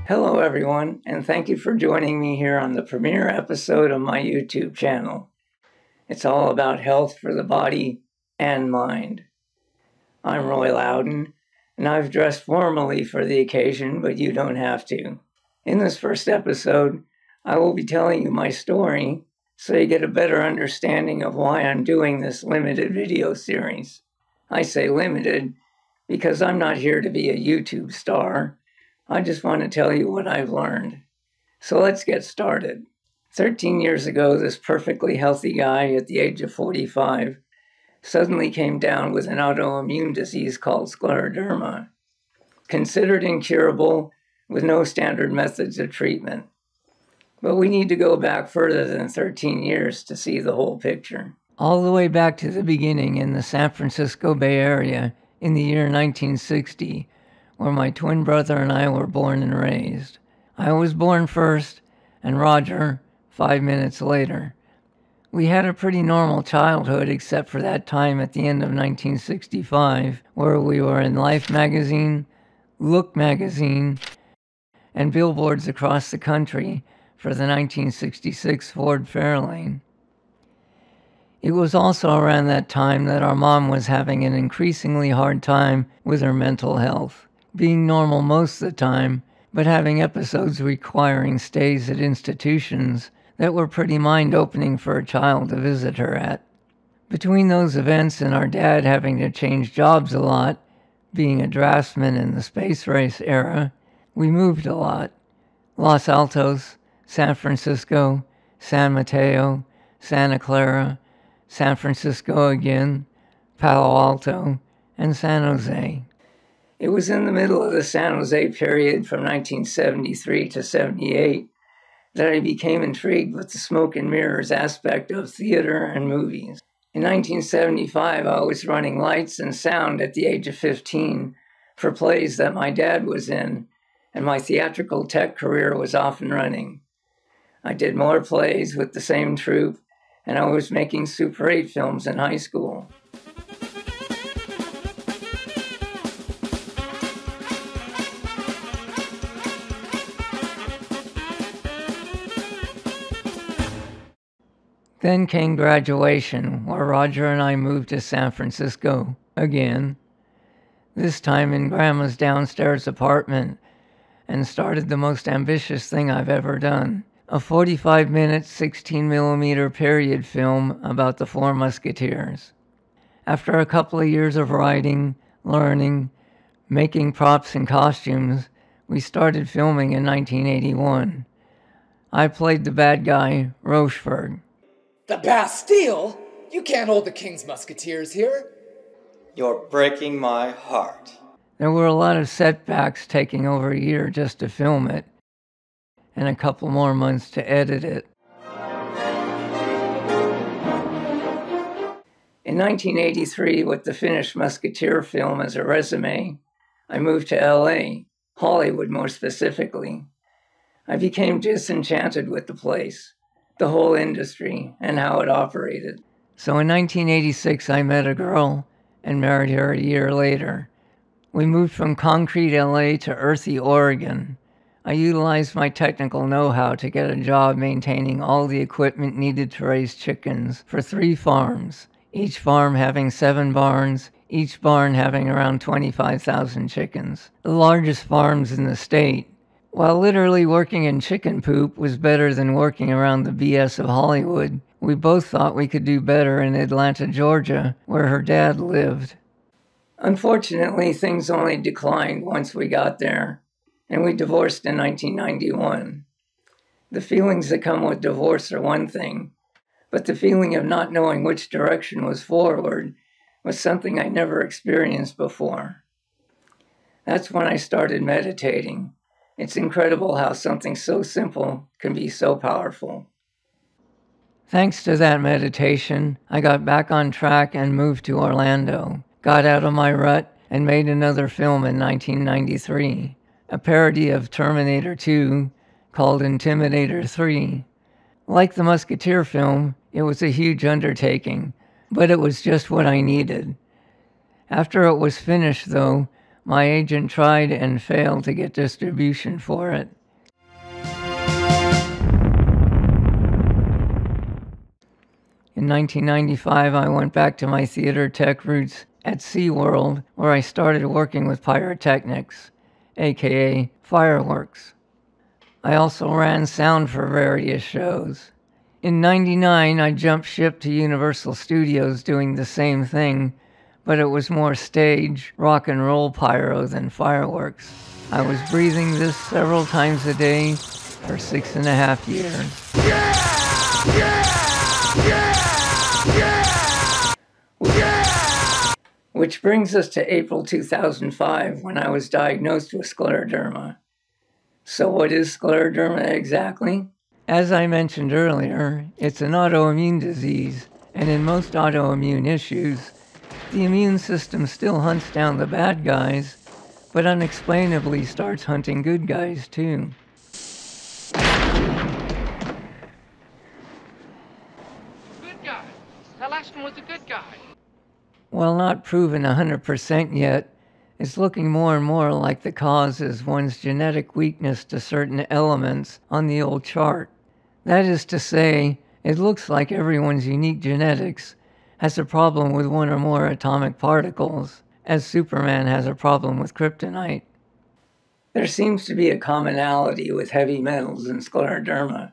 Hello everyone, and thank you for joining me here on the premiere episode of my YouTube channel. It's all about health for the body and mind. I'm Roy Louden, and I've dressed formally for the occasion, but you don't have to. In this first episode, I will be telling you my story so you get a better understanding of why I'm doing this limited video series. I say limited because I'm not here to be a YouTube star. I just want to tell you what I've learned. So let's get started. 13 years ago, this perfectly healthy guy at the age of 45 suddenly came down with an autoimmune disease called scleroderma, considered incurable with no standard methods of treatment. But we need to go back further than 13 years to see the whole picture. All the way back to the beginning in the San Francisco Bay Area in the year 1960, where my twin brother and I were born and raised. I was born first, and Roger 5 minutes later. We had a pretty normal childhood except for that time at the end of 1965, where we were in Life magazine, Look magazine, and billboards across the country for the 1966 Ford Fairlane. It was also around that time that our mom was having an increasingly hard time with her mental health, being normal most of the time, but having episodes requiring stays at institutions that were pretty mind-opening for a child to visit her at. Between those events and our dad having to change jobs a lot, being a draftsman in the space race era, we moved a lot. Los Altos, San Francisco, San Mateo, Santa Clara, San Francisco again, Palo Alto, and San Jose. It was in the middle of the San Jose period from 1973 to 78 that I became intrigued with the smoke and mirrors aspect of theater and movies. In 1975, I was running lights and sound at the age of 15 for plays that my dad was in, and my theatrical tech career was off and running. I did more plays with the same troupe, and I was making Super 8 films in high school. Then came graduation, where Roger and I moved to San Francisco again, this time in Grandma's downstairs apartment, and started the most ambitious thing I've ever done, a 45-minute 16mm period film about the Four Musketeers. After a couple of years of writing, learning, making props and costumes, we started filming in 1981. I played the bad guy, Rochefort. The Bastille? You can't hold the King's Musketeers here. You're breaking my heart. There were a lot of setbacks, taking over a year just to film it, and a couple more months to edit it. In 1983, with the finished Musketeer film as a resume, I moved to LA, Hollywood more specifically. I became disenchanted with the place, the whole industry, and how it operated. So in 1986, I met a girl and married her a year later. We moved from concrete LA to earthy Oregon. I utilized my technical know-how to get a job maintaining all the equipment needed to raise chickens for 3 farms, each farm having 7 barns, each barn having around 25,000 chickens, the largest farms in the state. While literally working in chicken poop was better than working around the BS of Hollywood, we both thought we could do better in Atlanta, Georgia, where her dad lived. Unfortunately, things only declined once we got there, and we divorced in 1991. The feelings that come with divorce are one thing, but the feeling of not knowing which direction was forward was something I never experienced before. That's when I started meditating. It's incredible how something so simple can be so powerful. Thanks to that meditation, I got back on track and moved to Orlando, got out of my rut, and made another film in 1993, a parody of Terminator 2 called Intimidator 3. Like the Musketeer film, it was a huge undertaking, but it was just what I needed. After it was finished, though, My agent tried and failed to get distribution for it. In 1995, I went back to my theater tech roots at SeaWorld, where I started working with pyrotechnics, aka fireworks. I also ran sound for various shows. In '99, I jumped ship to Universal Studios doing the same thing, but it was more stage, rock and roll pyro than fireworks. I was breathing this several times a day for 6.5 years. Which brings us to April 2005, when I was diagnosed with scleroderma. So what is scleroderma exactly? As I mentioned earlier, it's an autoimmune disease, and in most autoimmune issues, the immune system still hunts down the bad guys, but unexplainably starts hunting good guys too. Good guy. That last one was a good guy. While not proven 100% yet, it's looking more and more like the cause is one's genetic weakness to certain elements on the old chart. That is to say, it looks like everyone's unique genetics has a problem with one or more atomic particles, as Superman has a problem with kryptonite. There seems to be a commonality with heavy metals and scleroderma.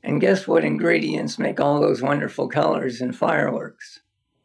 And guess what ingredients make all those wonderful colors in fireworks?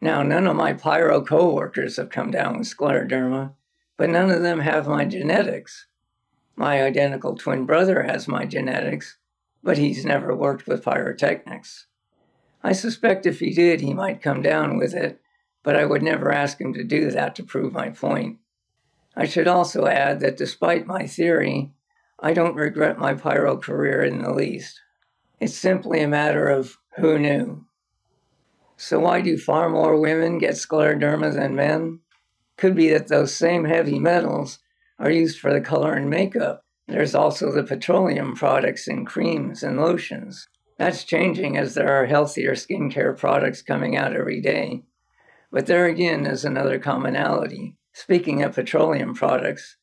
Now, none of my pyro co-workers have come down with scleroderma, but none of them have my genetics. My identical twin brother has my genetics, but he's never worked with pyrotechnics. I suspect if he did, he might come down with it, but I would never ask him to do that to prove my point. I should also add that despite my theory, I don't regret my pyro career in the least. It's simply a matter of who knew. So why do far more women get scleroderma than men? Could be that those same heavy metals are used for the color in makeup. There's also the petroleum products in creams and lotions. That's changing as there are healthier skincare products coming out every day. But there again is another commonality. Speaking of petroleum products,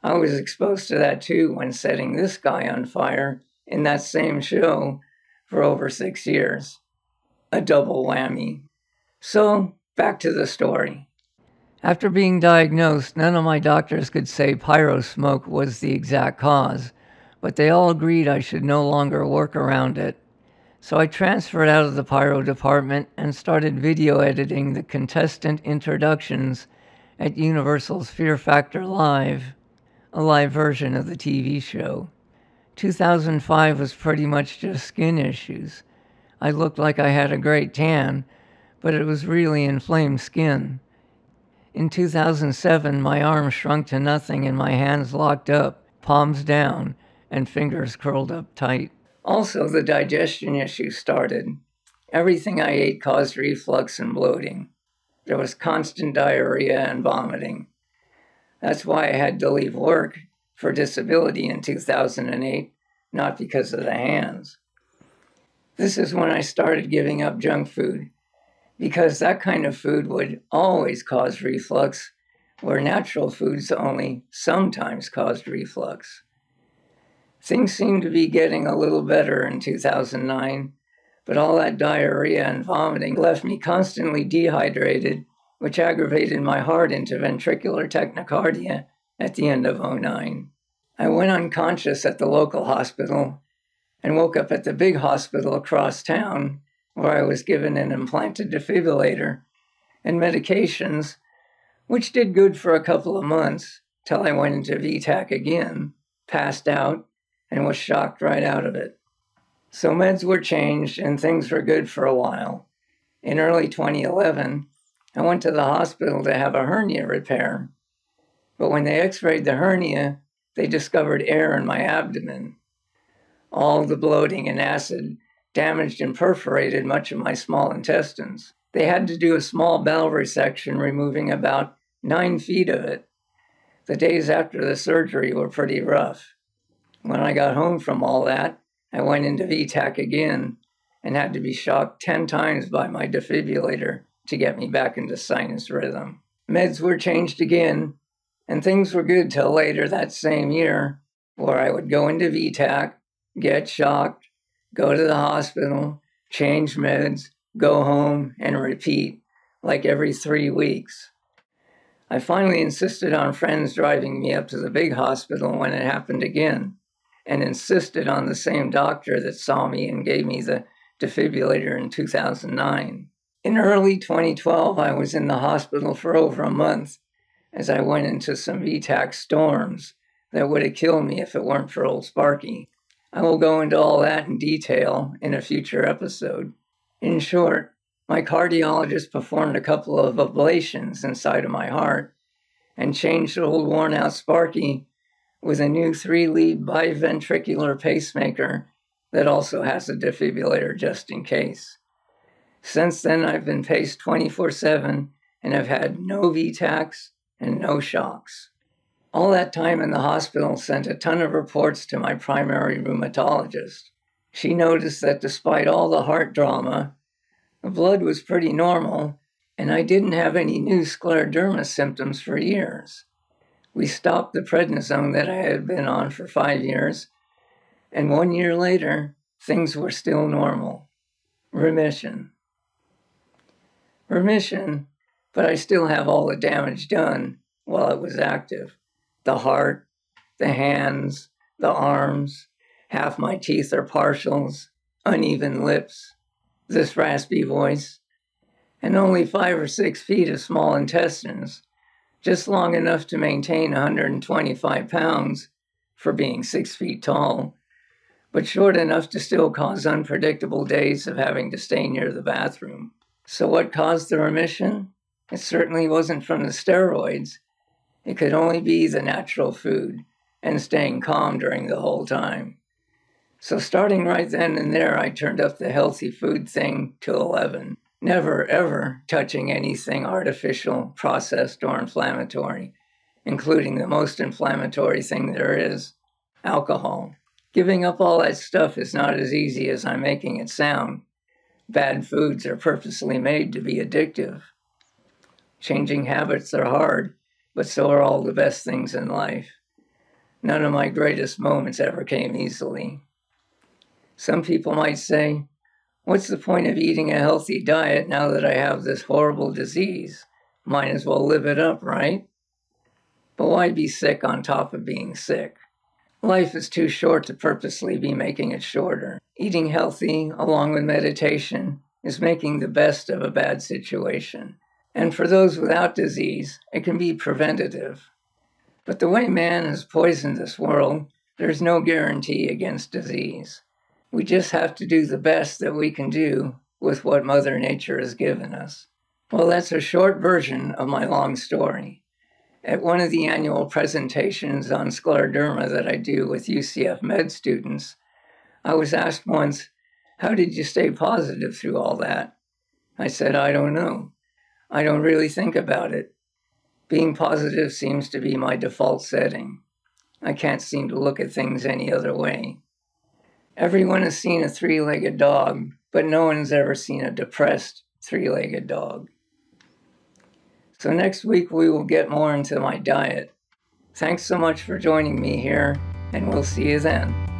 I was exposed to that too when setting this guy on fire in that same show for over 6 years. A double whammy. So, back to the story. After being diagnosed, none of my doctors could say pyro smoke was the exact cause, but they all agreed I should no longer work around it. So I transferred out of the pyro department and started video editing the contestant introductions at Universal's Fear Factor Live, a live version of the TV show. 2005 was pretty much just skin issues. I looked like I had a great tan, but it was really inflamed skin. In 2007, my arm shrunk to nothing and my hands locked up, palms down, and fingers curled up tight. Also, the digestion issue started. Everything I ate caused reflux and bloating. There was constant diarrhea and vomiting. That's why I had to leave work for disability in 2008, not because of the hands. This is when I started giving up junk food, because that kind of food would always cause reflux, where natural foods only sometimes caused reflux. Things seemed to be getting a little better in 2009, but all that diarrhea and vomiting left me constantly dehydrated, which aggravated my heart into ventricular tachycardia at the end of '09. I went unconscious at the local hospital and woke up at the big hospital across town, where I was given an implanted defibrillator and medications, which did good for a couple of months, till I went into VTAC again, passed out, and was shocked right out of it. So meds were changed and things were good for a while. In early 2011, I went to the hospital to have a hernia repair. But when they x-rayed the hernia, they discovered air in my abdomen. All the bloating and acid damaged and perforated much of my small intestines. They had to do a small bowel resection, removing about 9 feet of it. The days after the surgery were pretty rough. When I got home from all that, I went into VTAC again and had to be shocked 10 times by my defibrillator to get me back into sinus rhythm. Meds were changed again, And things were good till later that same year, where I would go into VTAC, get shocked, go to the hospital, change meds, go home, and repeat, like every 3 weeks. I finally insisted on friends driving me up to the big hospital when it happened again, and insisted on the same doctor that saw me and gave me the defibrillator in 2009. In early 2012, I was in the hospital for over a month as I went into some VTAC storms that would have killed me if it weren't for old Sparky. I will go into all that in detail in a future episode. In short, my cardiologist performed a couple of ablations inside of my heart and changed old worn-out Sparky with a new 3-lead biventricular pacemaker that also has a defibrillator just in case. Since then, I've been paced 24/7 and have had no VTACs and no shocks. All that time in the hospital sent a ton of reports to my primary rheumatologist. She noticed that despite all the heart drama, the blood was pretty normal, and I didn't have any new scleroderma symptoms for years. We stopped the prednisone that I had been on for 5 years, and 1 year later, things were still normal. Remission, but I still have all the damage done while it was active. The heart, the hands, the arms, half my teeth are partials, uneven lips, this raspy voice, and only 5 or 6 feet of small intestines, just long enough to maintain 125 pounds for being 6 feet tall, but short enough to still cause unpredictable days of having to stay near the bathroom. So what caused the remission? It certainly wasn't from the steroids. It could only be the natural food and staying calm during the whole time. So starting right then and there, I turned up the healthy food thing to 11. Never, ever touching anything artificial, processed, or inflammatory, including the most inflammatory thing there is, alcohol. Giving up all that stuff is not as easy as I'm making it sound. Bad foods are purposely made to be addictive. Changing habits are hard, but so are all the best things in life. None of my greatest moments ever came easily. Some people might say, what's the point of eating a healthy diet now that I have this horrible disease? Might as well live it up, right? But why be sick on top of being sick? Life is too short to purposely be making it shorter. Eating healthy, along with meditation, is making the best of a bad situation. And for those without disease, it can be preventative. But the way man has poisoned this world, there's no guarantee against disease. We just have to do the best that we can do with what Mother Nature has given us. Well, that's a short version of my long story. At one of the annual presentations on scleroderma that I do with UCF med students, I was asked once, how did you stay positive through all that? I said, I don't know. I don't really think about it. Being positive seems to be my default setting. I can't seem to look at things any other way. Everyone has seen a 3-legged dog, but no one's ever seen a depressed 3-legged dog. So next week we will get more into my diet. Thanks so much for joining me here, and we'll see you then.